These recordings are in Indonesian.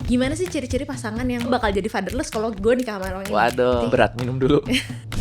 Gimana sih ciri-ciri pasangan yang bakal jadi fatherless kalau gue nikah sama orang ini? Waduh, berat, minum dulu.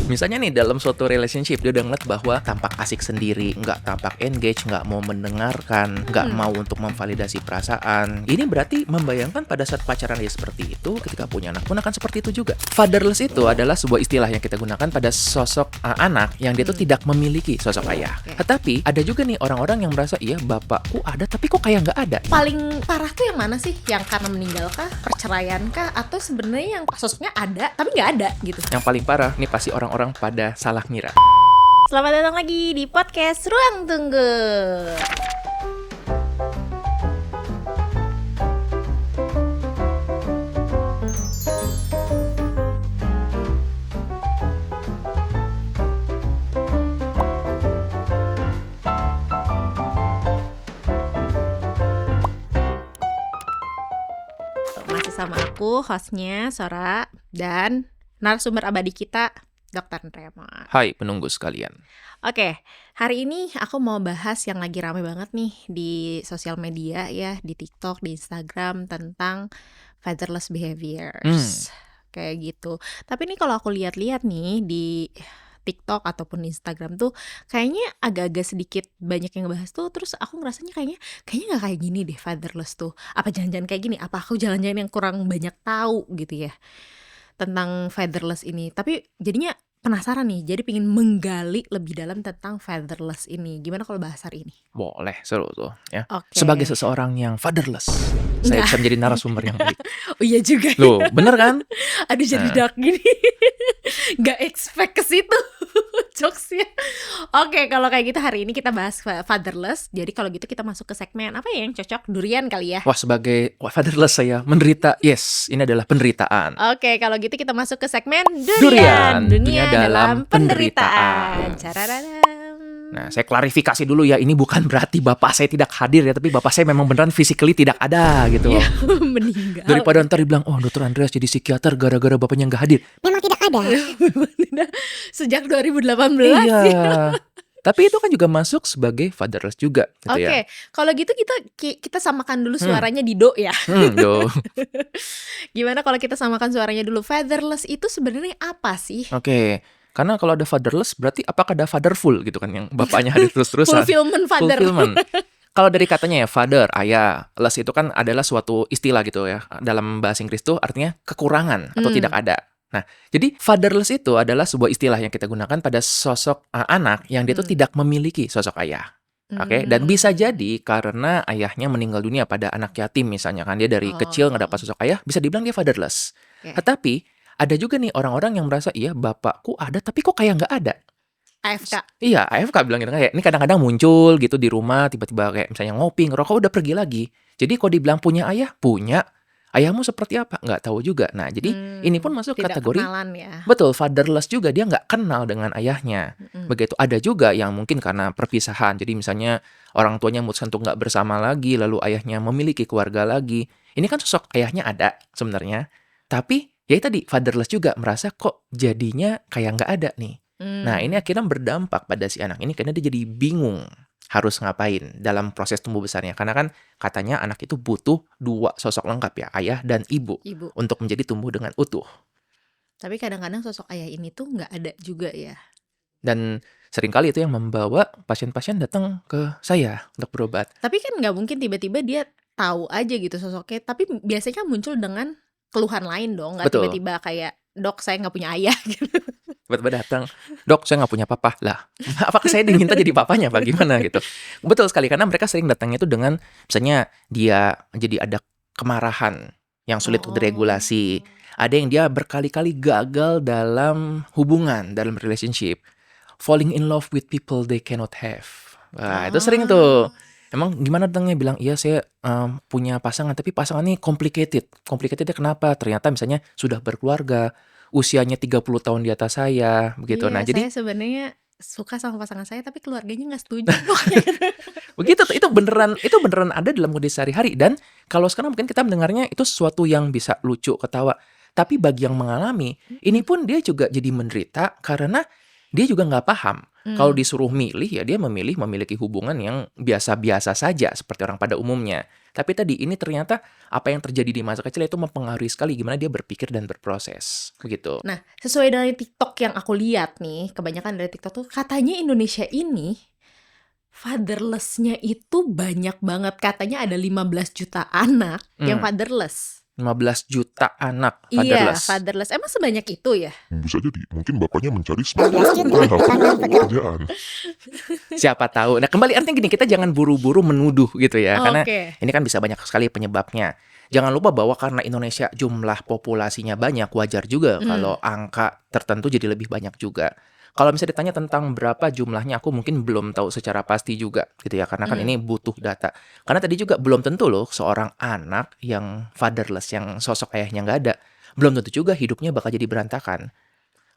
Misalnya nih dalam suatu relationship dia udah ngeliat bahwa tampak asik sendiri, nggak tampak engage, nggak mau mendengarkan, nggak mau untuk memvalidasi perasaan. Ini berarti membayangkan pada saat pacaran dia seperti itu, ketika punya anak pun akan seperti itu juga. Fatherless itu adalah sebuah istilah yang kita gunakan pada sosok anak yang dia tuh tidak memiliki sosok ayah. Tetapi ada juga nih orang-orang yang merasa iya bapakku ada tapi kok kayak nggak ada. Paling parah tuh yang mana sih? Yang karena meninggal kah? Perceraian kah? Atau sebenarnya yang sosoknya ada tapi nggak ada gitu? Yang paling parah nih pasti orang-orang pada salah ngira. Selamat datang lagi di podcast Ruang Tunggu. Masih sama aku, hostnya Sora, dan narasumber abadi kita, Dr. Rema. Hai penunggu sekalian. Oke, hari ini aku mau bahas yang lagi rame banget nih di sosial media ya, di TikTok, di Instagram tentang fatherless behaviors. Kayak gitu. Tapi nih kalau aku lihat-lihat nih di TikTok ataupun Instagram tuh kayaknya agak-agak sedikit banyak yang ngebahas tuh, terus aku ngerasanya kayaknya nggak kayak gini deh fatherless tuh. Apa jangan-jangan kayak gini? Apa aku jangan-jangan yang kurang banyak tahu gitu ya tentang fatherless ini. Tapi jadinya penasaran nih, jadi pengen menggali lebih dalam tentang fatherless ini. Gimana kalau bahas hari ini? Boleh, seru tuh ya. Oke. Sebagai seseorang yang fatherless, saya bisa menjadi narasumber yang baik. Oh iya juga. Loh, bener kan? Aduh jadi dark gini. Gak expect ke situ jokesnya. Oke, kalau kayak gitu hari ini kita bahas fatherless. Jadi kalau gitu kita masuk ke segmen apa ya yang cocok? Durian kali ya. Wah, sebagai fatherless saya menderita. Yes, ini adalah penderitaan. Oke, kalau gitu kita masuk ke segmen Durian, Dunia dunia dalam dalam penderitaan. penderitaan. Cararadam. Nah, saya klarifikasi dulu ya, ini bukan berarti bapak saya tidak hadir ya, tapi bapak saya memang beneran physically tidak ada gitu loh. Meninggal. Daripada ntar dibilang, oh Dr. Andreas jadi psikiater gara-gara bapaknya nggak hadir. Memang tidak ada. Sejak 2018 Iya. ya. Tapi itu kan juga masuk sebagai fatherless juga gitu ya. Oke, kalau gitu kita samakan dulu suaranya di do ya. Yo. Gimana kalau kita samakan suaranya dulu? Fatherless itu sebenarnya apa sih? Oke. Karena kalau ada fatherless berarti apakah ada fatherful gitu kan, yang bapaknya hadir terus-terusan. Fulfillment father. Fulfillment. Kalau dari katanya ya father, ayah, less itu kan adalah suatu istilah gitu ya. Dalam bahasa Inggris tuh artinya kekurangan atau tidak ada. Nah, jadi fatherless itu adalah sebuah istilah yang kita gunakan pada sosok anak yang dia tuh tidak memiliki sosok ayah. Oke, dan bisa jadi karena ayahnya meninggal dunia pada anak yatim misalnya kan, dia dari kecil nggak dapat sosok ayah, bisa dibilang dia fatherless. Tetapi ada juga nih orang-orang yang merasa iya bapakku ada tapi kok kayak nggak ada. AFK. Iya, AFK bilang gitu kayak ini kadang-kadang muncul gitu di rumah tiba-tiba kayak misalnya ngopi, ngerokok udah pergi lagi. Jadi kalau dibilang punya ayah, punya. Ayahmu seperti apa? Nggak tahu juga. Nah, jadi ini pun masuk Tidak kategori kenalan ya. betul, fatherless juga, dia nggak kenal dengan ayahnya. Begitu ada juga yang mungkin karena perpisahan. Jadi misalnya orang tuanya memutuskan untuk nggak bersama lagi, lalu ayahnya memiliki keluarga lagi. Ini kan sosok ayahnya ada sebenarnya. Tapi ya tadi fatherless juga merasa kok jadinya kayak nggak ada nih. Nah, ini akhirnya berdampak pada si anak ini karena dia jadi bingung harus ngapain dalam proses tumbuh besarnya. Karena kan katanya anak itu butuh dua sosok lengkap ya, ayah dan ibu. Untuk menjadi tumbuh dengan utuh. Tapi kadang-kadang sosok ayah ini tuh nggak ada juga ya. Dan seringkali itu yang membawa pasien-pasien datang ke saya untuk berobat. Tapi kan nggak mungkin tiba-tiba dia tahu aja gitu sosoknya. Tapi biasanya muncul dengan keluhan lain dong. Nggak Betul. tiba-tiba kayak, dok saya nggak punya ayah gitu. Tiba-tiba datang, dok saya nggak punya papa. Lah, apakah saya diminta jadi papanya apa gimana gitu. Betul sekali, karena mereka sering datangnya itu dengan misalnya dia jadi ada kemarahan yang sulit diregulasi. Ada yang dia berkali-kali gagal dalam hubungan, dalam relationship. Falling in love with people they cannot have. Wah, itu sering tuh. Emang gimana datangnya bilang, iya saya punya pasangan, tapi pasangan ini complicated. Complicatednya kenapa? Ternyata misalnya sudah berkeluarga, usianya 30 tahun di atas saya, begitu. Iya, Nah, jadi saya sebenarnya suka sama pasangan saya tapi keluarganya nggak setuju. begitu tuh, itu beneran ada dalam kondisi sehari-hari. Dan kalau sekarang mungkin kita mendengarnya itu sesuatu yang bisa lucu, ketawa. Tapi bagi yang mengalami, ini pun dia juga jadi menderita karena dia juga nggak paham. Kalau disuruh milih, ya dia memilih memiliki hubungan yang biasa-biasa saja seperti orang pada umumnya. Tapi tadi ini ternyata apa yang terjadi di masa kecil itu mempengaruhi sekali gimana dia berpikir dan berproses, begitu. Nah, sesuai dengan TikTok yang aku lihat nih, kebanyakan dari TikTok tuh katanya Indonesia ini fatherless-nya itu banyak banget. Katanya ada 15 juta anak yang Hmm, fatherless. 15 juta anak Iya, fatherless. fatherless. Emang sebanyak itu ya? Bisa jadi, mungkin bapaknya mencari pekerjaan. Siapa tahu. Nah, kembali artinya gini, kita jangan buru-buru menuduh gitu ya, karena Oke. ini kan bisa banyak sekali penyebabnya. Jangan lupa bahwa karena Indonesia jumlah populasinya banyak, wajar juga kalau angka tertentu jadi lebih banyak juga. Kalau misalnya ditanya tentang berapa jumlahnya, aku mungkin belum tahu secara pasti juga gitu ya, karena kan ini butuh data. Karena tadi juga belum tentu loh seorang anak yang fatherless, yang sosok ayahnya nggak ada, belum tentu juga hidupnya bakal jadi berantakan.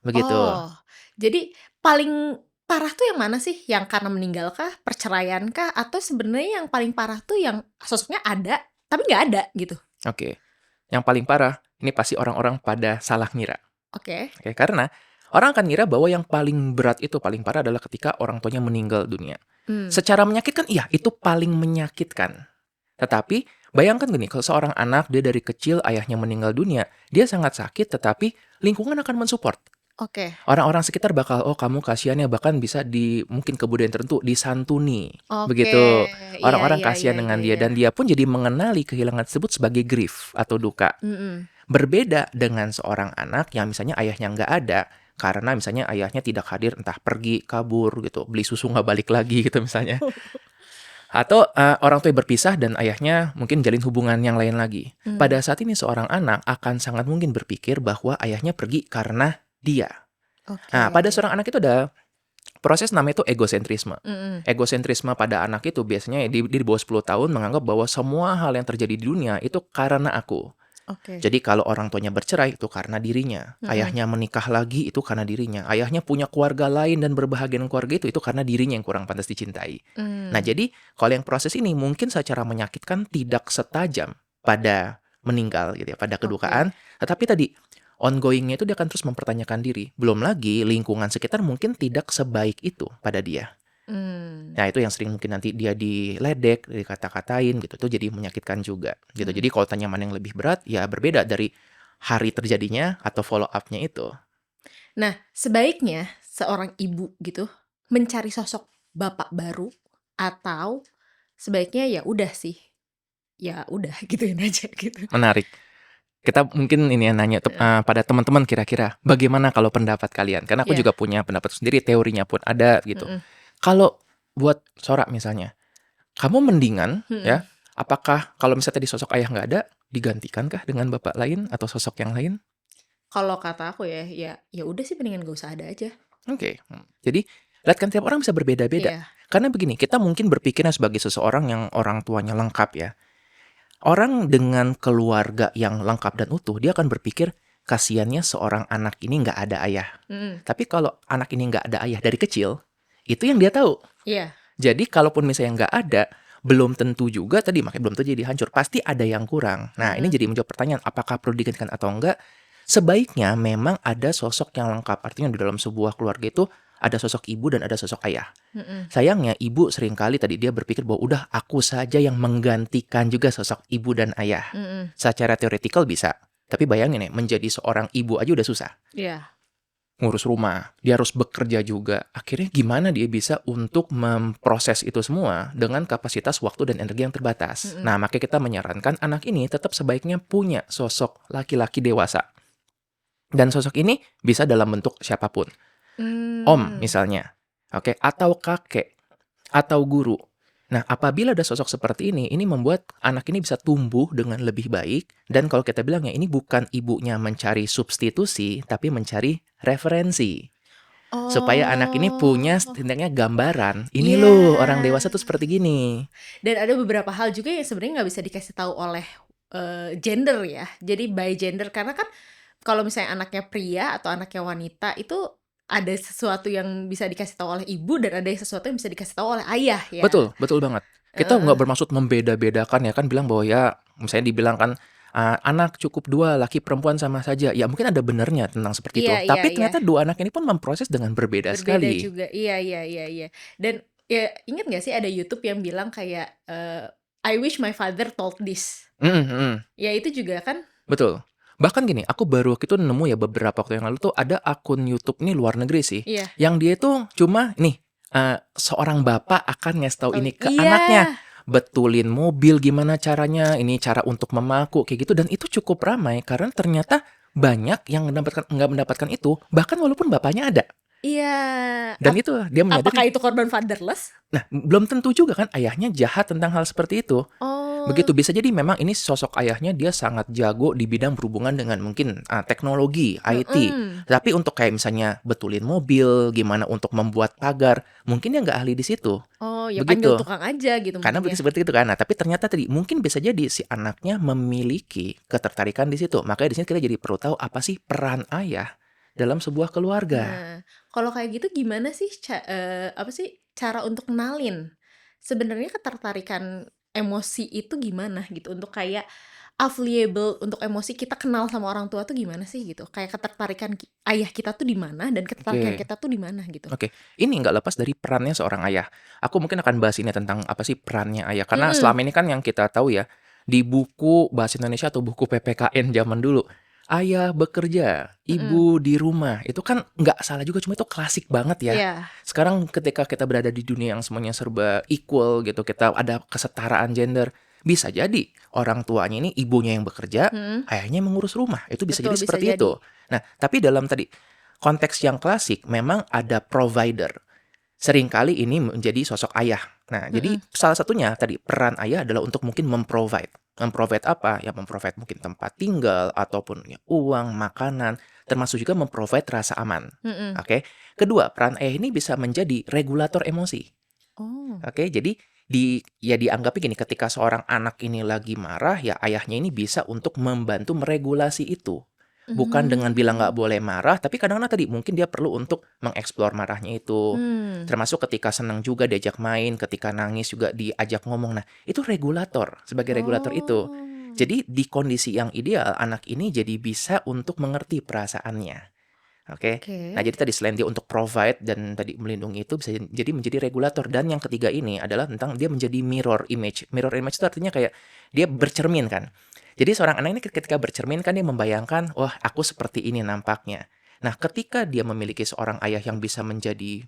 Begitu. Oh, jadi paling parah tuh yang mana sih? Yang karena meninggal kah, perceraian kah, atau sebenarnya yang paling parah tuh yang sosoknya ada tapi nggak ada gitu? Oke. Yang paling parah, ini pasti orang-orang pada salah ngira. Oke. Oke, karena orang akan ngira bahwa yang paling berat itu paling parah adalah ketika orang tuanya meninggal dunia. Secara menyakitkan, iya, itu paling menyakitkan. Tetapi bayangkan gini, kalau seorang anak dia dari kecil ayahnya meninggal dunia, dia sangat sakit tetapi lingkungan akan mensupport. Oke. Orang-orang sekitar bakal, oh kamu kasihan ya, bahkan bisa di mungkin kebudayaan tertentu disantuni. Oke. Begitu. Iya, Orang-orang iya, kasihan iya, dengan iya, dia iya. dan dia pun jadi mengenali kehilangan tersebut sebagai grief atau duka. Berbeda dengan seorang anak yang misalnya ayahnya nggak ada, karena misalnya ayahnya tidak hadir, entah pergi, kabur gitu, beli susu nggak balik lagi gitu misalnya. Atau orang tua berpisah dan ayahnya mungkin jalin hubungan yang lain lagi. Pada saat ini seorang anak akan sangat mungkin berpikir bahwa ayahnya pergi karena dia. Nah, Oke. pada seorang anak itu ada proses namanya itu egosentrisme. Mm-mm. Egosentrisme pada anak itu biasanya di bawah 10 tahun menganggap bahwa semua hal yang terjadi di dunia itu karena aku. Oke. Jadi kalau orang tuanya bercerai itu karena dirinya. Ayahnya menikah lagi itu karena dirinya. Ayahnya punya keluarga lain dan berbahagia dengan keluarga itu karena dirinya yang kurang pantas dicintai. Nah, jadi kalau yang proses ini mungkin secara menyakitkan tidak setajam pada meninggal gitu ya, pada kedukaan. Tetapi tadi ongoing-nya itu dia akan terus mempertanyakan diri. Belum lagi lingkungan sekitar mungkin tidak sebaik itu pada dia. Nah, itu yang sering mungkin nanti dia diledek, dikata-katain gitu, itu jadi menyakitkan juga gitu. Jadi kalau tanya mana yang lebih berat, ya berbeda dari hari terjadinya atau follow up-nya itu. Nah, sebaiknya seorang ibu gitu mencari sosok bapak baru atau sebaiknya ya udah sih, ya udah gituin aja gitu. Menarik. Kita mungkin ini ya nanya pada teman-teman kira-kira bagaimana kalau pendapat kalian? Karena aku Iya. juga punya pendapat sendiri, teorinya pun ada gitu. Kalau buat Sora misalnya, kamu mendingan ya, apakah kalau misalnya tadi sosok ayah nggak ada, digantikankah dengan bapak lain atau sosok yang lain? Kalau kata aku ya, ya udah sih mendingan gak usah ada aja. Oke. Jadi lihat kan tiap orang bisa berbeda-beda. Iya. Karena begini, kita mungkin berpikirnya sebagai seseorang yang orang tuanya lengkap ya. Orang dengan keluarga yang lengkap dan utuh, dia akan berpikir kasihannya seorang anak ini nggak ada ayah. Tapi kalau anak ini nggak ada ayah dari kecil, itu yang dia tahu. Iya. Jadi kalaupun misalnya nggak ada, belum tentu juga tadi, makanya belum tentu jadi hancur. Pasti ada yang kurang. Nah, ini jadi menjawab pertanyaan, apakah perlu digantikan atau enggak? Sebaiknya memang ada sosok yang lengkap. Artinya di dalam sebuah keluarga itu ada sosok ibu dan ada sosok ayah. Sayangnya ibu seringkali tadi dia berpikir bahwa udah aku saja yang menggantikan juga sosok ibu dan ayah. Secara teoretikal bisa. Tapi bayangin ya, menjadi seorang ibu aja udah susah. Iya. Ngurus rumah, dia harus bekerja juga. Akhirnya gimana dia bisa untuk memproses itu semua dengan kapasitas waktu dan energi yang terbatas. Nah, makanya kita menyarankan anak ini tetap sebaiknya punya sosok laki-laki dewasa. Dan sosok ini bisa dalam bentuk siapapun. Om misalnya, oke, atau kakek, atau guru. Nah, apabila ada sosok seperti ini membuat anak ini bisa tumbuh dengan lebih baik. Dan kalau kita bilang ya, ini bukan ibunya mencari substitusi, tapi mencari referensi. Supaya anak ini punya setidaknya gambaran, ini loh orang dewasa tuh seperti gini. Dan ada beberapa hal juga yang sebenarnya nggak bisa dikasih tahu oleh gender ya. Jadi by gender, karena kan kalau misalnya anaknya pria atau anaknya wanita itu ada sesuatu yang bisa dikasih tahu oleh ibu dan ada sesuatu yang bisa dikasih tahu oleh ayah ya. Betul banget. Kita nggak bermaksud membeda-bedakan ya kan, bilang bahwa ya misalnya dibilang kan anak cukup 2, laki perempuan sama saja. Ya mungkin ada benernya tentang seperti itu. Iya, Tapi iya, ternyata dua anak ini pun memproses dengan berbeda sekali. juga. Iya. Dan ya ingat nggak sih ada YouTube yang bilang kayak I wish my father told this. Mhm mhm. Ya itu juga kan. Betul. Bahkan gini, aku baru waktu itu nemu ya beberapa waktu yang lalu tuh ada akun YouTube nih luar negeri sih, Iya. yang dia tuh cuma nih, seorang bapak akan ngasih tahu Oh, ini ke anaknya, iya. betulin mobil gimana caranya, ini cara untuk memaku kayak gitu, dan itu cukup ramai karena ternyata banyak yang nggak mendapatkan itu, bahkan walaupun bapaknya ada. Iya. Dan itu dia Apakah menyadari, itu korban fatherless? nah belum tentu juga kan ayahnya jahat tentang hal seperti itu. Oh. Begitu, bisa jadi memang ini sosok ayahnya dia sangat jago di bidang berhubungan dengan mungkin teknologi, IT. Mm-mm. Tapi untuk kayak misalnya betulin mobil, gimana untuk membuat pagar, mungkin dia nggak ahli di situ. Oh, ya panggil Begitu. tukang aja gitu Karena mungkin ya. seperti itu kan. Nah, tapi ternyata tadi mungkin bisa jadi si anaknya memiliki ketertarikan di situ. Makanya di sini kita jadi perlu tahu apa sih peran ayah dalam sebuah keluarga. Nah, kalau kayak gitu gimana sih apa sih cara untuk kenalin sebenarnya ketertarikan emosi itu gimana gitu untuk kayak available untuk emosi kita kenal sama orang tua tuh gimana sih gitu? Kayak ketertarikan ayah kita tuh di mana dan ketertarikan Oke. kita tuh di mana gitu. Oke, ini nggak lepas dari perannya seorang ayah. Aku mungkin akan bahas ini tentang apa sih perannya ayah. Karena Mm-mm. selama ini kan yang kita tahu ya, di buku bahasa Indonesia atau buku PPKN zaman dulu, ayah bekerja, Mm-mm. ibu di rumah. Itu kan nggak salah juga, cuma itu klasik banget ya. Iya. Sekarang ketika kita berada di dunia yang semuanya serba equal gitu, kita ada kesetaraan gender, bisa jadi orang tuanya ini ibunya yang bekerja, Mm. ayahnya yang mengurus rumah. Itu bisa Betul, jadi bisa seperti jadi. itu. Nah, tapi dalam tadi konteks yang klasik memang ada provider. Seringkali ini menjadi sosok ayah. Nah, jadi Mm-mm. salah satunya tadi peran ayah adalah untuk mungkin memprovide. Memprovide apa? Ya memprovide mungkin tempat tinggal ataupun ya, uang, makanan, termasuk juga memprovide rasa aman. Mm-mm. Oke. Kedua, peran ayah ini bisa menjadi regulator emosi. Oh. Oke, jadi dianggapnya gini, ketika seorang anak ini lagi marah, ya ayahnya ini bisa untuk membantu meregulasi itu. Bukan dengan bilang nggak boleh marah, tapi kadang-kadang tadi mungkin dia perlu untuk mengeksplor marahnya itu. Hmm. Termasuk ketika senang juga diajak main, ketika nangis juga diajak ngomong. Nah, itu regulator, sebagai regulator itu. Oh. Jadi di kondisi yang ideal, anak ini jadi bisa untuk mengerti perasaannya. Oke. Oke. Nah, jadi tadi selain dia untuk provide dan tadi melindungi itu bisa jadi menjadi regulator. Dan yang ketiga ini adalah tentang dia menjadi mirror image. Mirror image itu artinya kayak dia bercermin kan. Jadi seorang anak ini ketika bercermin kan dia membayangkan, wah aku seperti ini nampaknya. Nah, ketika dia memiliki seorang ayah yang bisa menjadi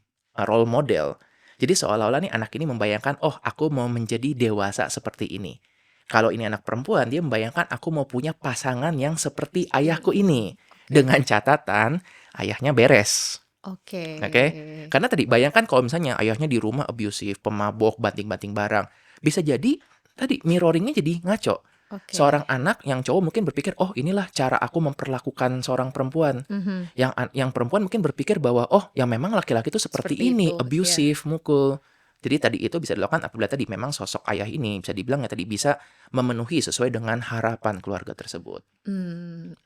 role model, jadi seolah-olah nih anak ini membayangkan, oh aku mau menjadi dewasa seperti ini. Kalau ini anak perempuan, dia membayangkan aku mau punya pasangan yang seperti ayahku ini. Dengan catatan, ayahnya beres. Oke. Oke? Karena tadi bayangkan kalau misalnya ayahnya di rumah abusive, pemabok, banting-banting barang. Bisa jadi tadi mirroringnya jadi ngaco. Oke. Seorang anak yang cowok mungkin berpikir, oh inilah cara aku memperlakukan seorang perempuan. Mhm. Yang perempuan mungkin berpikir bahwa, oh ya memang laki-laki itu seperti Seperti ini, itu, abusive, mukul. Jadi tadi itu bisa dilakukan apabila tadi memang sosok ayah ini bisa dibilang ya tadi bisa memenuhi sesuai dengan harapan keluarga tersebut.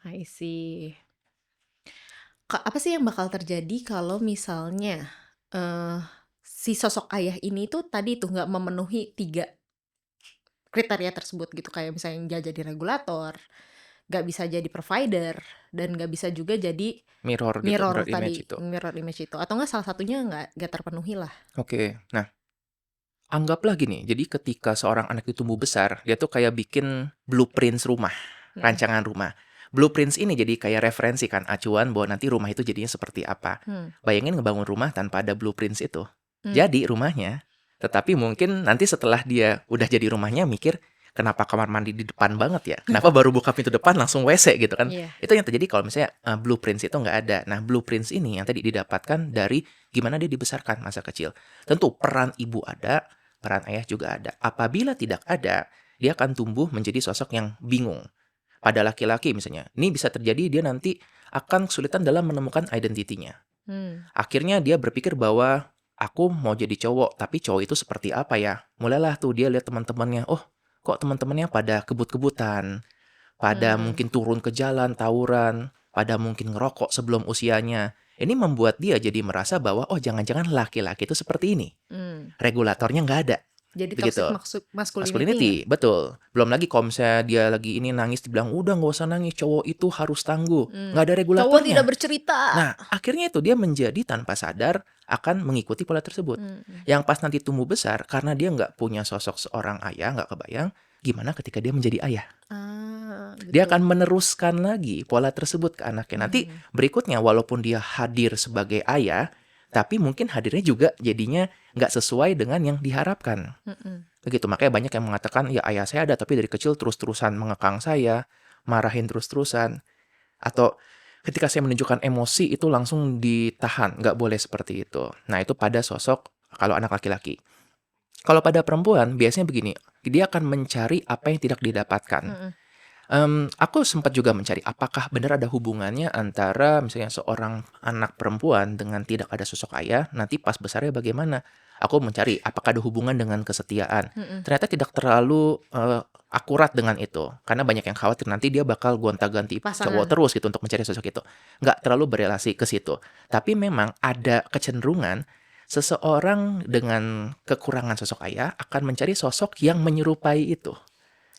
I see. Apa sih yang bakal terjadi kalau misalnya si sosok ayah ini tuh tadi tuh nggak memenuhi 3 kriteria tersebut gitu, kayak misalnya nggak jadi regulator, nggak bisa jadi provider, dan nggak bisa juga jadi Mirror gitu, mirror mirror image tadi, itu. mirror image itu, atau nggak salah satunya nggak terpenuhi lah. Oke, nah anggaplah gini, jadi ketika seorang anak itu tumbuh besar, dia tuh kayak bikin blueprint rumah, Mhm. rancangan rumah. Blueprints ini jadi kayak referensi kan, acuan bahwa nanti rumah itu jadinya seperti apa. Bayangin ngebangun rumah tanpa ada blueprints itu. Jadi rumahnya, tetapi mungkin nanti setelah dia udah jadi rumahnya mikir, kenapa kamar mandi di depan banget ya? Kenapa baru buka pintu depan langsung WC gitu kan? Iya. Itu yang terjadi kalau misalnya blueprints itu nggak ada. Nah, blueprints ini yang tadi didapatkan dari gimana dia dibesarkan masa kecil. Tentu peran ibu ada, peran ayah juga ada. Apabila tidak ada, dia akan tumbuh menjadi sosok yang bingung. Pada laki-laki misalnya, ini bisa terjadi dia nanti akan kesulitan dalam menemukan identitinya. Akhirnya dia berpikir bahwa aku mau jadi cowok, tapi cowok itu seperti apa ya? Mulailah tuh dia lihat teman-temannya, oh kok teman-temannya pada kebut-kebutan, pada mungkin turun ke jalan, tawuran, pada mungkin ngerokok sebelum usianya. Ini membuat dia jadi merasa bahwa oh jangan-jangan laki-laki itu seperti ini. Regulatornya nggak ada. Jadi begitu. toxic masculinity ya? Masculinity, betul. Belum lagi kalau misalnya dia lagi ini nangis dibilang, "Udah nggak usah nangis, cowok itu harus tangguh." Nggak ada Cowok tidak regulatornya. bercerita. Nah, akhirnya itu dia menjadi tanpa sadar akan mengikuti pola tersebut. Mm. Yang pas nanti tumbuh besar, karena dia nggak punya sosok seorang ayah, nggak kebayang gimana ketika dia menjadi ayah. Dia Gitu. akan meneruskan lagi pola tersebut ke anaknya. Nanti berikutnya, walaupun dia hadir sebagai ayah, tapi mungkin hadirnya juga jadinya nggak sesuai dengan yang diharapkan. Mm-mm. Begitu, makanya banyak yang mengatakan, ya ayah saya ada tapi dari kecil terus-terusan mengekang saya, marahin terus-terusan. Atau ketika saya menunjukkan emosi itu langsung ditahan, nggak boleh seperti itu. Nah itu pada sosok kalau anak laki-laki. Kalau pada perempuan biasanya begini, dia akan mencari apa yang tidak didapatkan. Mm-mm. Aku sempat juga mencari apakah benar ada hubungannya antara misalnya seorang anak perempuan dengan tidak ada sosok ayah, nanti pas besarnya bagaimana. Aku mencari apakah ada hubungan dengan kesetiaan. Mm-mm. Ternyata tidak terlalu akurat dengan itu. Karena banyak yang khawatir nanti dia bakal gonta-ganti cowok Pasangan. terus gitu untuk mencari sosok itu. Nggak terlalu berelasi ke situ. Tapi memang ada kecenderungan seseorang dengan kekurangan sosok ayah akan mencari sosok yang menyerupai itu.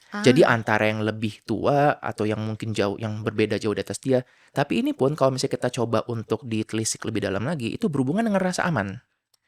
Jadi antara yang lebih tua atau yang mungkin jauh, yang berbeda jauh di atas dia. Tapi ini pun kalau misalnya kita coba untuk ditelisik lebih dalam lagi, itu berhubungan dengan rasa aman.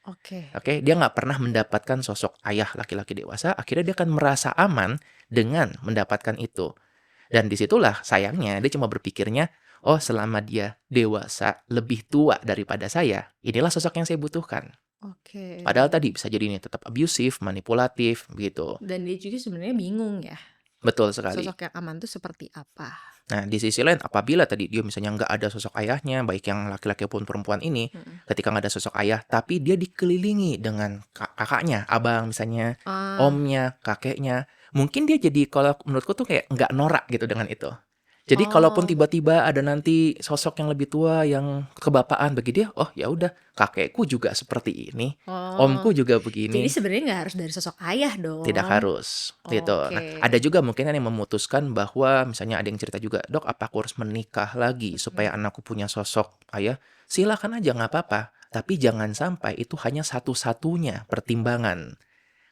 Oke. Oke, dia nggak pernah mendapatkan sosok ayah laki-laki dewasa, akhirnya dia akan merasa aman dengan mendapatkan itu. Dan disitulah sayangnya dia cuma berpikirnya, oh selama dia dewasa lebih tua daripada saya, inilah sosok yang saya butuhkan. Oke. Padahal tadi bisa jadi ini tetap abusif, manipulatif, begitu. Dan dia juga sebenarnya bingung ya, Betul sekali. sosok yang aman tuh seperti apa. Nah, di sisi lain apabila tadi dia misalnya nggak ada sosok ayahnya, baik yang laki-laki maupun perempuan ini, ketika nggak ada sosok ayah, tapi dia dikelilingi dengan kakaknya, abang misalnya, omnya, kakeknya, mungkin dia jadi kalau menurutku tuh kayak nggak norak gitu dengan itu. Jadi kalaupun tiba-tiba ada nanti sosok yang lebih tua yang kebapaan bagi dia, oh ya udah kakekku juga seperti ini, omku juga Jadi begini. sebenarnya nggak harus dari sosok ayah dong. Tidak harus gitu. Nah, ada juga mungkin yang memutuskan bahwa misalnya ada yang cerita juga, "Dok, apa aku harus menikah lagi supaya anakku punya sosok ayah?" Silakan aja, nggak apa-apa. Tapi jangan sampai itu hanya satu-satunya pertimbangan.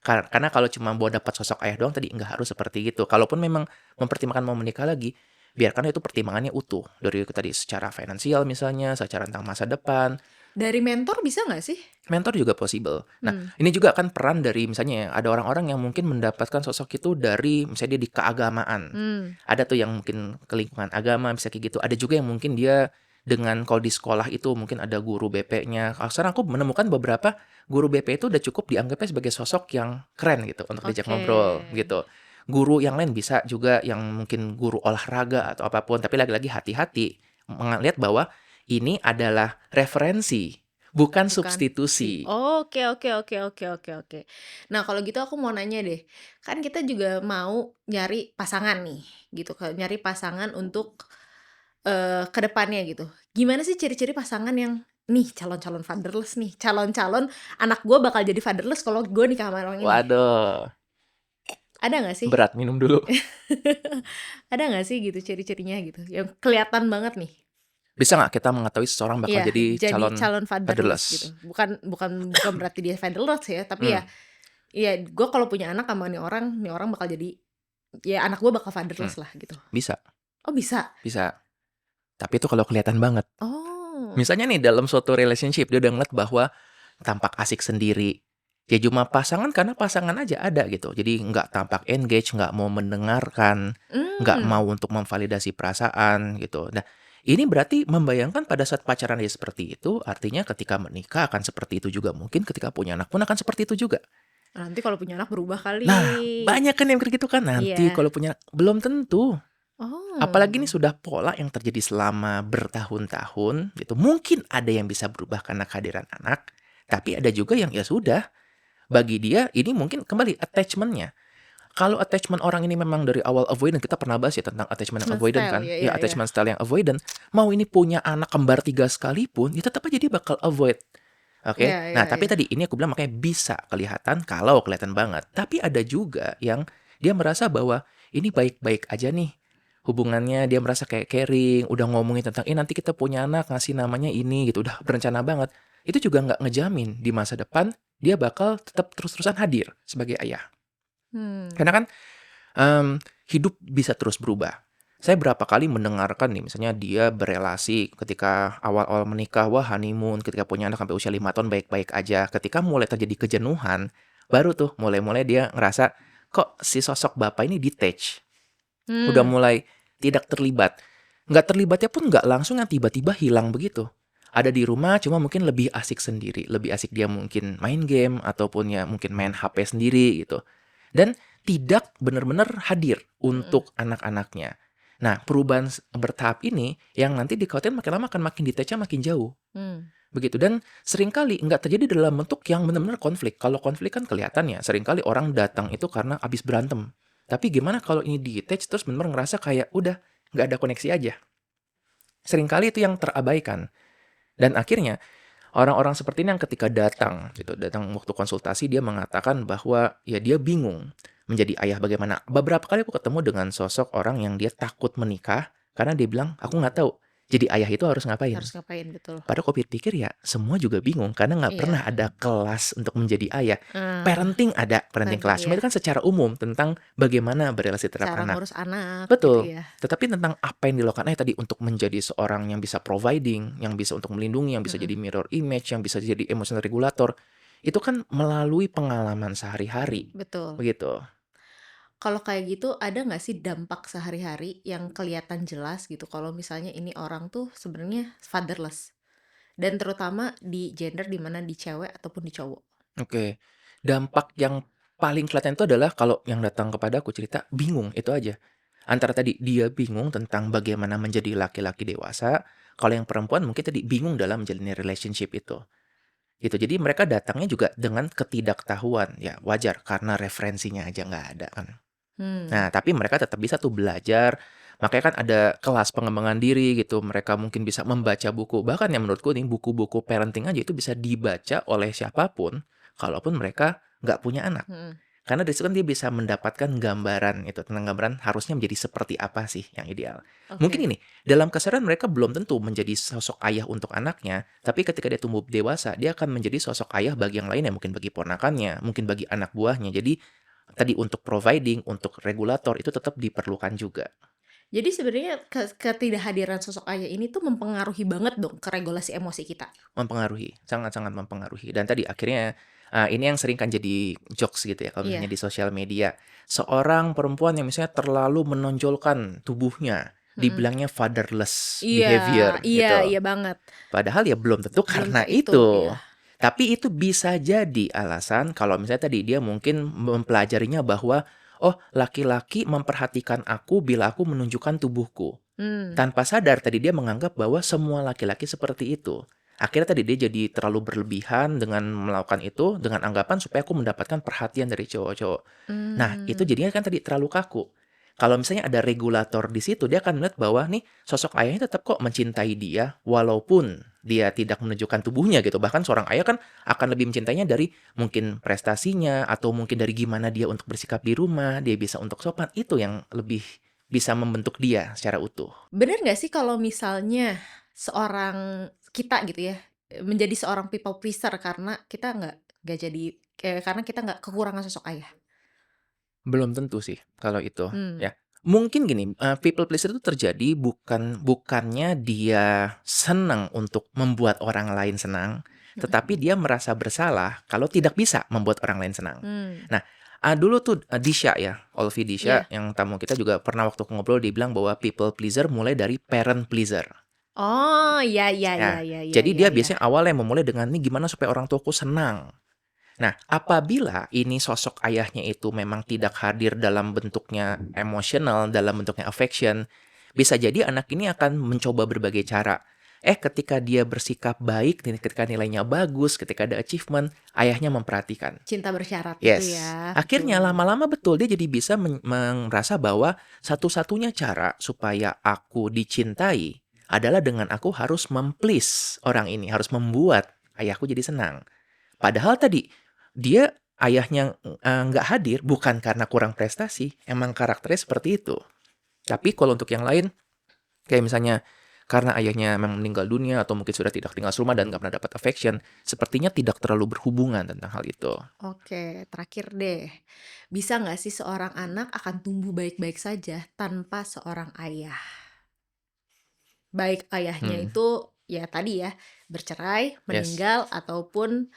Karena kalau cuma mau dapat sosok ayah doang tadi nggak harus seperti itu. Kalaupun memang mempertimbangkan mau menikah lagi, biarkan itu pertimbangannya utuh. Dari tadi secara finansial misalnya, secara tentang masa depan. Dari mentor bisa nggak sih? Mentor juga possible. Nah, ini juga kan peran dari misalnya ada orang-orang yang mungkin mendapatkan sosok itu dari misalnya dia di keagamaan. Ada tuh yang mungkin ke lingkungan agama bisa kayak gitu. Ada juga yang mungkin dia dengan kalau di sekolah itu mungkin ada guru BP-nya. Sekarang aku menemukan beberapa guru BP itu udah cukup dianggapnya sebagai sosok yang keren gitu untuk diajak ngobrol gitu. Guru yang lain bisa juga yang mungkin guru olahraga atau apapun. Tapi lagi-lagi hati-hati melihat bahwa ini adalah referensi, bukan substitusi. Oke. Nah, kalau gitu aku mau nanya deh. Kan kita juga mau nyari pasangan nih, gitu. Nyari pasangan untuk ke depannya gitu. Gimana sih ciri-ciri pasangan yang nih calon-calon fatherless nih, calon-calon anak gue bakal jadi fatherless kalau gue nikah sama orang ini. Waduh, Ada nggak sih? berat minum dulu. Ada nggak sih gitu ciri-cirinya gitu, yang kelihatan banget nih? Bisa nggak kita mengetahui seseorang bakal Iya, jadi calon fatherless fatherless? gitu. Bukan berarti dia fatherless ya, tapi ya gue kalau punya anak sama nih orang bakal jadi, ya anak gue bakal fatherless lah gitu. Bisa, Oh bisa? bisa. Tapi itu kalau kelihatan banget. Oh. Misalnya nih dalam suatu relationship dia udah ngeliat bahwa tampak asik sendiri. Ya cuma pasangan karena pasangan aja ada gitu. Jadi nggak tampak engage, nggak mau mendengarkan, nggak mau untuk memvalidasi perasaan gitu. Nah, ini berarti membayangkan pada saat pacaran dia seperti itu, artinya ketika menikah akan seperti itu juga. Mungkin ketika punya anak pun akan seperti itu juga. Nanti kalau punya anak berubah kali. Nah, banyak kan yang begitu kan. Nanti Iya. kalau punya anak, belum tentu. Oh. Apalagi ini sudah pola yang terjadi selama bertahun-tahun gitu. Mungkin ada yang bisa berubah karena kehadiran anak, tapi ada juga yang ya sudah. Bagi dia ini mungkin kembali attachment-nya. Kalau attachment orang ini memang dari awal avoidant, kita pernah bahas ya tentang attachment yang avoidant kan. Iya. Attachment style yang avoidant, mau ini punya anak kembar 3 sekalipun, ya tetap aja dia bakal avoid. Oke. Nah, tapi tadi ini aku bilang makanya bisa kelihatan kalau kelihatan banget. Tapi ada juga yang dia merasa bahwa ini baik-baik aja nih. Hubungannya dia merasa kayak caring, udah ngomongin tentang nanti kita punya anak, ngasih namanya ini gitu, udah berencana banget. itu juga nggak ngejamin di masa depan dia bakal tetap terus-terusan hadir sebagai ayah. Hmm. Karena kan hidup bisa terus berubah. Saya berapa kali mendengarkan nih, misalnya dia berelasi ketika awal-awal menikah, wah honeymoon, ketika punya anak sampai usia 5 tahun baik-baik aja. Ketika mulai terjadi kejenuhan, baru tuh mulai-mulai dia ngerasa, kok si sosok bapak ini detach, udah Hmm. mulai tidak terlibat. Nggak terlibatnya pun nggak langsung yang tiba-tiba hilang begitu. Ada di rumah cuma mungkin lebih asik sendiri, lebih asik dia mungkin main game ataupun ya mungkin main HP sendiri gitu. Dan tidak benar-benar hadir Mm-mm. untuk anak-anaknya. Nah, perubahan bertahap ini yang nanti dikhawatirkan makin lama akan makin detachnya makin jauh. Hmm. Begitu. Dan seringkali nggak terjadi dalam bentuk yang benar-benar konflik. Kalau konflik kan kelihatan ya, seringkali orang datang itu karena habis berantem. Tapi gimana kalau ini detach terus benar-benar ngerasa kayak udah nggak ada koneksi aja. Seringkali itu yang terabaikan. Dan akhirnya orang-orang seperti ini yang ketika datang gitu, datang waktu konsultasi dia mengatakan bahwa ya dia bingung menjadi ayah bagaimana. Beberapa kali aku ketemu dengan sosok orang yang dia takut menikah karena dia bilang, "Aku nggak tahu jadi ayah itu harus ngapain." Harus ngapain, betul. Padahal kalau pikir ya semua juga bingung karena nggak pernah Iya. ada kelas untuk menjadi ayah. Ah, Parenting ada, parenting parenting, class. Cuma iya. itu kan secara umum tentang bagaimana berrelasi terhadap Cara anak. ngurus anak gitu Betul. ya. Tetapi tentang apa yang dilakukan tadi untuk menjadi seorang yang bisa providing, yang bisa untuk melindungi, yang bisa Mm-mm. jadi mirror image, yang bisa jadi emotional regulator, itu kan melalui pengalaman sehari-hari. Betul. Begitu. Kalau kayak gitu ada nggak sih dampak sehari-hari yang kelihatan jelas gitu kalau misalnya ini orang tuh sebenarnya fatherless dan terutama di gender di mana di cewek ataupun di cowok. Oke. Dampak yang paling kelihatan itu adalah kalau yang datang kepada aku cerita bingung, itu aja. Antara tadi dia bingung tentang bagaimana menjadi laki-laki dewasa, kalau yang perempuan mungkin tadi bingung dalam menjalani relationship itu. Gitu. Jadi mereka datangnya juga dengan ketidaktahuan. Ya wajar karena referensinya aja nggak ada kan. Hmm. Nah, tapi mereka tetap bisa tuh belajar. Makanya kan ada kelas pengembangan diri gitu. Mereka mungkin bisa membaca buku. Bahkan yang menurutku nih buku-buku parenting aja itu bisa dibaca oleh siapapun. Kalaupun mereka nggak punya anak. Mm-mm. Karena dari situ kan dia bisa mendapatkan gambaran itu. Tentang gambaran harusnya menjadi seperti apa sih yang ideal. Mungkin Oke. ini, dalam kesadaran mereka belum tentu menjadi sosok ayah untuk anaknya. Tapi ketika dia tumbuh dewasa, dia akan menjadi sosok ayah bagi yang lainnya. Mungkin bagi ponakannya, mungkin bagi anak buahnya. Jadi tadi untuk providing, untuk regulator itu tetap diperlukan juga. Jadi sebenarnya ketidakhadiran sosok ayah ini tuh mempengaruhi banget dong ke regulasi emosi kita. Mempengaruhi, sangat-sangat mempengaruhi. Dan tadi akhirnya ini yang sering kan jadi jokes gitu ya kalau Iya. misalnya di sosial media. Seorang perempuan yang misalnya terlalu menonjolkan tubuhnya, Mm-mm. dibilangnya fatherless Iya, behavior iya, gitu. iya banget. Padahal ya belum tentu Belum karena itu, itu. iya. Tapi itu bisa jadi alasan kalau misalnya tadi dia mungkin mempelajarinya bahwa, oh laki-laki memperhatikan aku bila aku menunjukkan tubuhku. Hmm. Tanpa sadar tadi dia menganggap bahwa semua laki-laki seperti itu. Akhirnya tadi dia jadi terlalu berlebihan dengan melakukan itu, dengan anggapan supaya aku mendapatkan perhatian dari cowok-cowok. Nah, itu Hmm. jadinya kan tadi terlalu kaku. Kalau misalnya ada regulator di situ, dia akan melihat bahwa nih sosok ayahnya tetap kok mencintai dia, walaupun dia tidak menunjukkan tubuhnya gitu. Bahkan seorang ayah kan akan lebih mencintainya dari mungkin prestasinya, atau mungkin dari gimana dia untuk bersikap di rumah, dia bisa untuk sopan. Itu yang lebih bisa membentuk dia secara utuh. Bener nggak sih kalau misalnya seorang kita gitu ya menjadi seorang people pleaser karena kita nggak jadi karena kita nggak kekurangan sosok ayah. Belum tentu sih kalau itu, Hmm. ya. Mungkin gini, people pleaser itu terjadi bukannya dia senang untuk membuat orang lain senang, Mm-mm. tetapi dia merasa bersalah kalau tidak bisa membuat orang lain senang. Hmm. Nah, dulu tuh, Disha ya, Olvi Disha Iya. yang tamu kita juga pernah waktu ngobrol dia bilang bahwa people pleaser mulai dari parent pleaser. Oh, iya, iya, iya, Ya, iya, iya, jadi iya, dia iya. biasanya awalnya memulai dengan, "Nih gimana supaya orang tuaku senang?" Nah, apabila ini sosok ayahnya itu memang tidak hadir dalam bentuknya emosional, dalam bentuknya affection, bisa jadi anak ini akan mencoba berbagai cara. Ketika dia bersikap baik, ketika nilainya bagus, ketika ada achievement, ayahnya memperhatikan. Cinta bersyarat itu Yes. ya, Akhirnya betul. lama-lama betul dia jadi bisa merasa bahwa satu-satunya cara supaya aku dicintai adalah dengan aku harus memplease orang ini, harus membuat ayahku jadi senang. Padahal tadi dia ayahnya nggak hadir bukan karena kurang prestasi, emang karakternya seperti itu. Tapi kalau untuk yang lain, kayak misalnya karena ayahnya memang meninggal dunia atau mungkin sudah tidak tinggal serumah dan nggak pernah dapat affection, sepertinya tidak terlalu berhubungan tentang hal itu. Oke, terakhir deh. Bisa nggak sih seorang anak akan tumbuh baik-baik saja tanpa seorang ayah? Baik ayahnya Hmm, itu ya tadi ya, bercerai, yes, meninggal, ataupun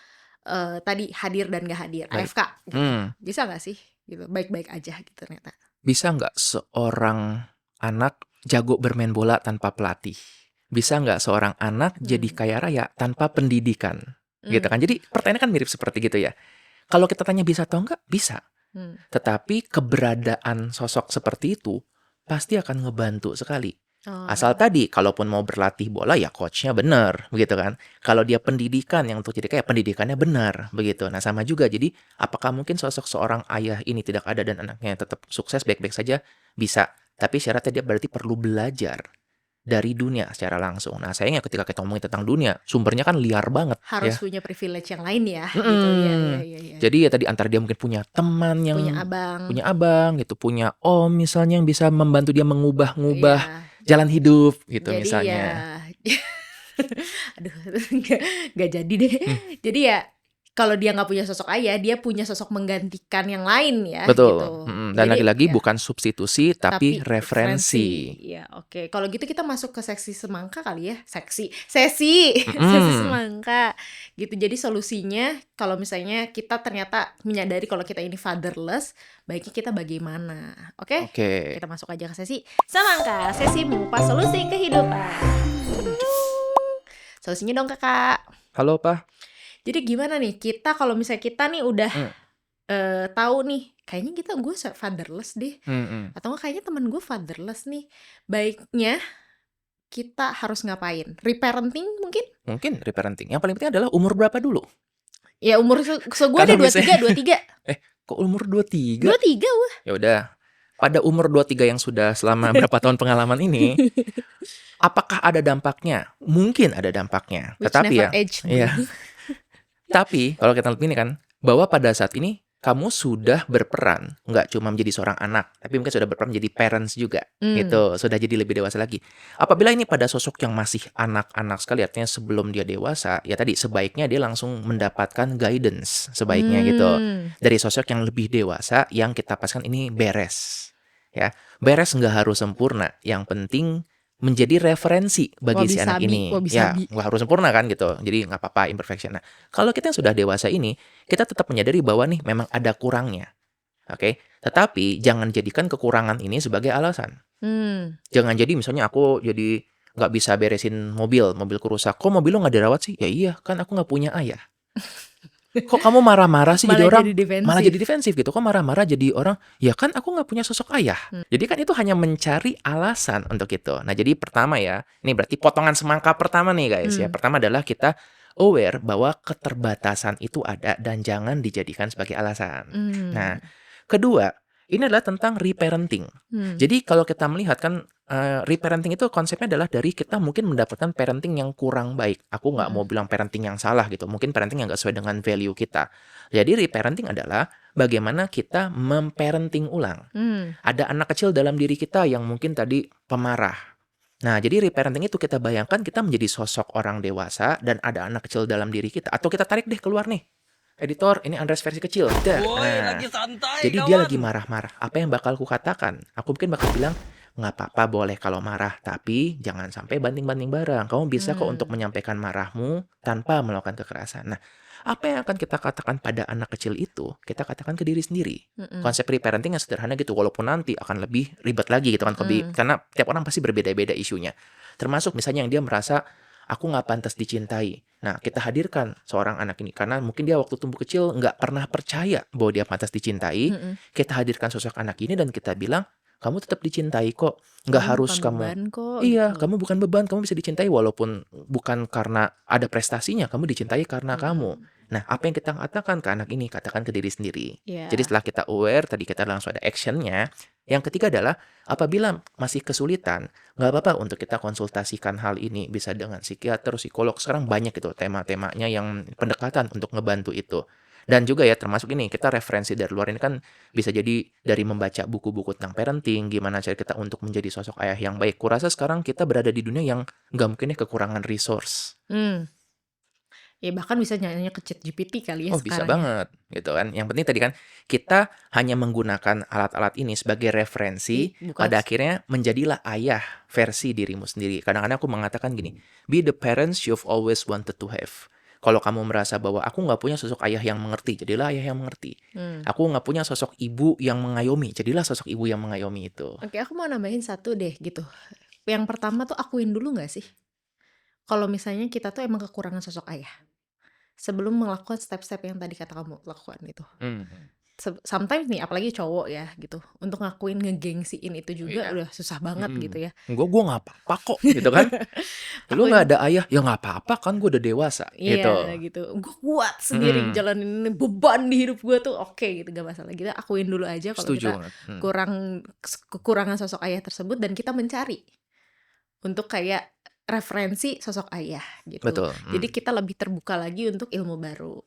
tadi hadir dan gak hadir, baik. AFK gitu. Hmm, Bisa nggak sih gitu, baik-baik aja gitu ternyata? bisa nggak seorang anak jago bermain bola tanpa pelatih? Bisa nggak seorang anak jadi Hmm. kaya raya tanpa pendidikan? Gitu Hmm. kan? Jadi pertanyaannya kan mirip seperti gitu ya. Kalau kita tanya bisa atau enggak, bisa. Hmm. Tetapi keberadaan sosok seperti itu pasti akan ngebantu sekali. Asal Oh. tadi, kalaupun mau berlatih bola ya coachnya benar, begitu kan. Kalau dia pendidikan yang untuk jadi kayak pendidikannya benar, begitu. Nah sama juga, jadi apakah mungkin sosok seorang ayah ini tidak ada dan anaknya tetap sukses baik-baik saja? Bisa. Tapi syaratnya dia berarti perlu belajar dari dunia secara langsung. Nah sayangnya ketika kita ngomongin tentang dunia, sumbernya kan liar banget Harus ya. punya privilege yang lain ya, gitu. Iya, iya, iya, iya. Jadi ya tadi antara dia mungkin punya teman yang Punya abang. abang gitu, punya om misalnya yang bisa membantu dia mengubah-ngubah Iya. jalan hidup gitu Jadi misalnya. ya, aduh, nggak jadi deh. Hmm, Jadi ya, kalau dia nggak punya sosok ayah, dia punya sosok menggantikan yang lain ya, betul. gitu. Dan Jadi lagi-lagi ya, bukan substitusi tapi tapi referensi. Ya, oke. Kalau gitu kita masuk ke seksi semangka kali ya. Sesi Mm-mm. semangka gitu. Jadi solusinya kalau misalnya kita ternyata menyadari kalau kita ini fatherless, baiknya kita bagaimana? Oke? Oke. Kita masuk aja ke sesi semangka, sesi mengupas solusi kehidupan. Solusinya dong kakak. Halo Pak. Jadi gimana nih kita kalau misalnya kita nih udah Hmm, tahu nih, kayaknya gue fatherless deh, hmm. atau enggak kayaknya temen gue fatherless nih. Baiknya kita harus ngapain? Reparenting mungkin? Mungkin reparenting. Yang paling penting adalah umur berapa dulu? Ya umur gue Karena deh misalnya 23. kok umur 23? 23 wah. Ya udah. Pada umur 23 yang sudah selama berapa tahun pengalaman ini, apakah ada dampaknya? Mungkin ada dampaknya. Which Tetapi never ya, age, bro. iya. Tapi kalau kita lihat ini kan, bahwa pada saat ini kamu sudah berperan, nggak cuma menjadi seorang anak, tapi mungkin sudah berperan menjadi parents juga, gitu. Sudah jadi lebih dewasa lagi. Apabila ini pada sosok yang masih anak-anak sekali, artinya sebelum dia dewasa, ya tadi sebaiknya dia langsung mendapatkan guidance, sebaiknya gitu. Dari sosok yang lebih dewasa, yang kita pastikan ini beres. Ya, beres nggak harus sempurna. Yang penting menjadi referensi bagi si anak ini. Ya, nggak harus sempurna kan gitu. Jadi nggak apa-apa imperfection. Nah, kalau kita yang sudah dewasa ini, kita tetap menyadari bahwa nih memang ada kurangnya. Oke, tetapi jangan jadikan kekurangan ini sebagai alasan. Jangan jadi misalnya aku jadi nggak bisa beresin mobilku rusak. Kok mobil lo nggak dirawat sih? Ya iya, kan aku nggak punya ayah. Kok kamu marah-marah sih jadi orang? Malah jadi defensif gitu. Kok marah-marah jadi orang? Ya kan aku nggak punya sosok ayah. Jadi kan itu hanya mencari alasan untuk itu. Nah jadi pertama ya, ini berarti potongan semangka pertama nih guys ya. Pertama adalah kita aware bahwa keterbatasan itu ada dan jangan dijadikan sebagai alasan. Nah kedua, ini adalah tentang reparenting. Jadi kalau kita melihat kan reparenting itu konsepnya adalah dari kita mungkin mendapatkan parenting yang kurang baik. Aku nggak mau bilang parenting yang salah gitu. Mungkin parenting yang nggak sesuai dengan value kita. Jadi reparenting adalah bagaimana kita memparenting ulang. Ada anak kecil dalam diri kita yang mungkin tadi pemarah. Nah, jadi reparenting itu kita bayangkan kita menjadi sosok orang dewasa dan ada anak kecil dalam diri kita. Atau kita tarik deh keluar nih. Editor, ini Andres versi kecil. Nah, jadi dia lagi marah-marah. Apa yang bakal ku katakan? Aku mungkin bakal bilang, nggak apa-apa boleh kalau marah, tapi jangan sampai banting-banting barang. Kamu bisa kok untuk menyampaikan marahmu tanpa melakukan kekerasan. Nah, apa yang akan kita katakan pada anak kecil itu, kita katakan ke diri sendiri. Konsep reparenting yang sederhana gitu, walaupun nanti akan lebih ribet lagi gitu kan, karena tiap orang pasti berbeda-beda isunya. Termasuk misalnya yang dia merasa, aku nggak pantas dicintai. Nah, kita hadirkan seorang anak ini, karena mungkin dia waktu tumbuh kecil nggak pernah percaya bahwa dia pantas dicintai. Kita hadirkan sosok anak ini dan kita bilang, kamu tetap dicintai kok. Nggak harus kamu. Iya, kamu bukan beban. Kamu bisa dicintai walaupun bukan karena ada prestasinya. Kamu dicintai karena kamu. Nah, apa yang kita katakan ke anak ini? Katakan ke diri sendiri. Jadi setelah kita aware, tadi kita langsung ada actionnya. Yang ketiga adalah, apabila masih kesulitan, nggak apa-apa untuk kita konsultasikan hal ini. Bisa dengan psikiater, psikolog. Sekarang banyak itu tema-temanya yang pendekatan untuk ngebantu itu. Dan juga ya termasuk ini, kita referensi dari luar ini kan bisa jadi dari membaca buku-buku tentang parenting, gimana cara kita untuk menjadi sosok ayah yang baik. Kurasa sekarang kita berada di dunia yang nggak mungkin ya kekurangan resource. Ya bahkan bisa nanya ke ChatGPT kali ya Oh bisa sekarang ya. banget gitu kan. Yang penting tadi kan kita hanya menggunakan alat-alat ini sebagai referensi, Bukan pada akhirnya menjadilah ayah versi dirimu sendiri. Kadang-kadang aku mengatakan gini, be the parents you've always wanted to have. Kalau kamu merasa bahwa aku nggak punya sosok ayah yang mengerti, jadilah ayah yang mengerti. Aku nggak punya sosok ibu yang mengayomi, jadilah sosok ibu yang mengayomi itu. Oke, aku mau nambahin satu deh gitu. Yang pertama tuh akuin dulu nggak sih? Kalau misalnya kita tuh emang kekurangan sosok ayah. Sebelum melakukan step-step yang tadi kata kamu lakukan itu. Sometimes nih, apalagi cowok ya gitu, untuk ngakuin ngegengsiin itu juga Iya. udah susah banget gitu ya. Gue nggak apa-apa kok gitu kan. Lu Akuin, nggak ada ayah, ya nggak apa-apa kan gue udah dewasa gitu. iya gitu. Gue kuat sendiri jalanin ini, beban di hidup gue tuh oke gitu, gak masalah. Kita akuin dulu aja kalau Setuju kita banget. kekurangan sosok ayah tersebut, dan kita mencari untuk kayak referensi sosok ayah gitu. Betul. Jadi kita lebih terbuka lagi untuk ilmu baru.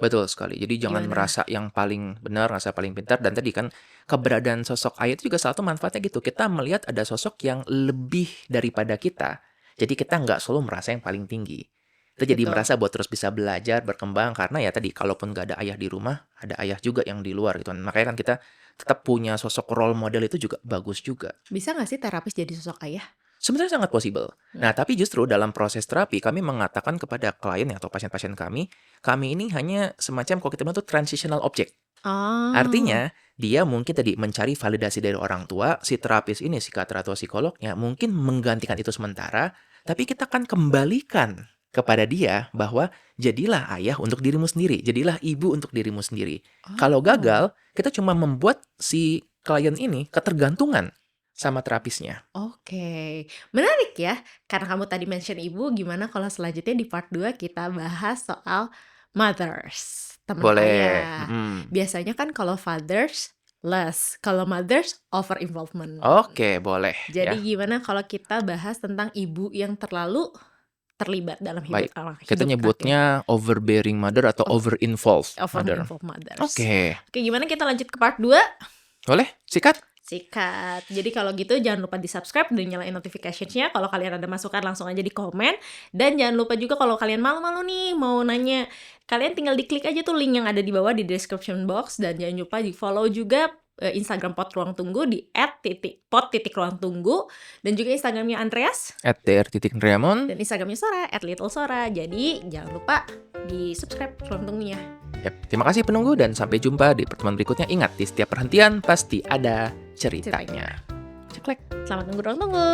Betul sekali. Jadi jangan Gimana? merasa yang paling benar, merasa paling pintar. Dan tadi kan keberadaan sosok ayah itu juga salah satu manfaatnya gitu. Kita melihat ada sosok yang lebih daripada kita. Jadi kita nggak selalu merasa yang paling tinggi. Kita jadi Betul. merasa buat terus bisa belajar, berkembang. Karena ya tadi, kalaupun nggak ada ayah di rumah, ada ayah juga yang di luar gitu. Makanya kan kita tetap punya sosok role model itu juga bagus juga. Bisa gak sih terapis jadi sosok ayah? Sebenarnya sangat possible. Nah, tapi justru dalam proses terapi, kami mengatakan kepada klien atau pasien-pasien kami ini hanya semacam kalau kita bilang itu transitional object. Oh. Artinya, dia mungkin tadi mencari validasi dari orang tua, si terapis ini, psikiater atau psikolognya, mungkin menggantikan itu sementara, tapi kita akan kembalikan kepada dia bahwa jadilah ayah untuk dirimu sendiri, jadilah ibu untuk dirimu sendiri. Kalau gagal, kita cuma membuat si klien ini ketergantungan sama terapisnya. Oke, menarik ya. Karena kamu tadi mention ibu, gimana kalau selanjutnya di part 2 kita bahas soal mothers, teman Boleh. ayah. Biasanya kan kalau fathers less, kalau mothers over involvement. Oke, boleh. Jadi Ya. gimana kalau kita bahas tentang ibu yang terlalu terlibat dalam hidup Baik. anak, Kita hidup nyebutnya overbearing mother atau over-involved mother. over-involved mothers. Oke. Oke, gimana kita lanjut ke part 2? Boleh? Sikat? Sikat. Jadi kalau gitu jangan lupa di subscribe dan nyalain notification-nya. Kalau kalian ada masukan langsung aja di komen. Dan jangan lupa juga kalau kalian malu-malu nih mau nanya, kalian tinggal diklik aja tuh link yang ada di bawah di description box. Dan jangan lupa di follow juga Instagram Pot Ruang Tunggu di @pot_ruangtunggu. Dan juga Instagramnya Andreas. @dr.remon. Dan Instagramnya Sora @littlesora. Jadi jangan lupa di subscribe Ruang Tunggunya. Yap, terima kasih penunggu dan sampai jumpa di pertemuan berikutnya. Ingat, di setiap perhentian pasti ada ceritanya. Ceklek. Selamat nunggu Ruang Tunggu.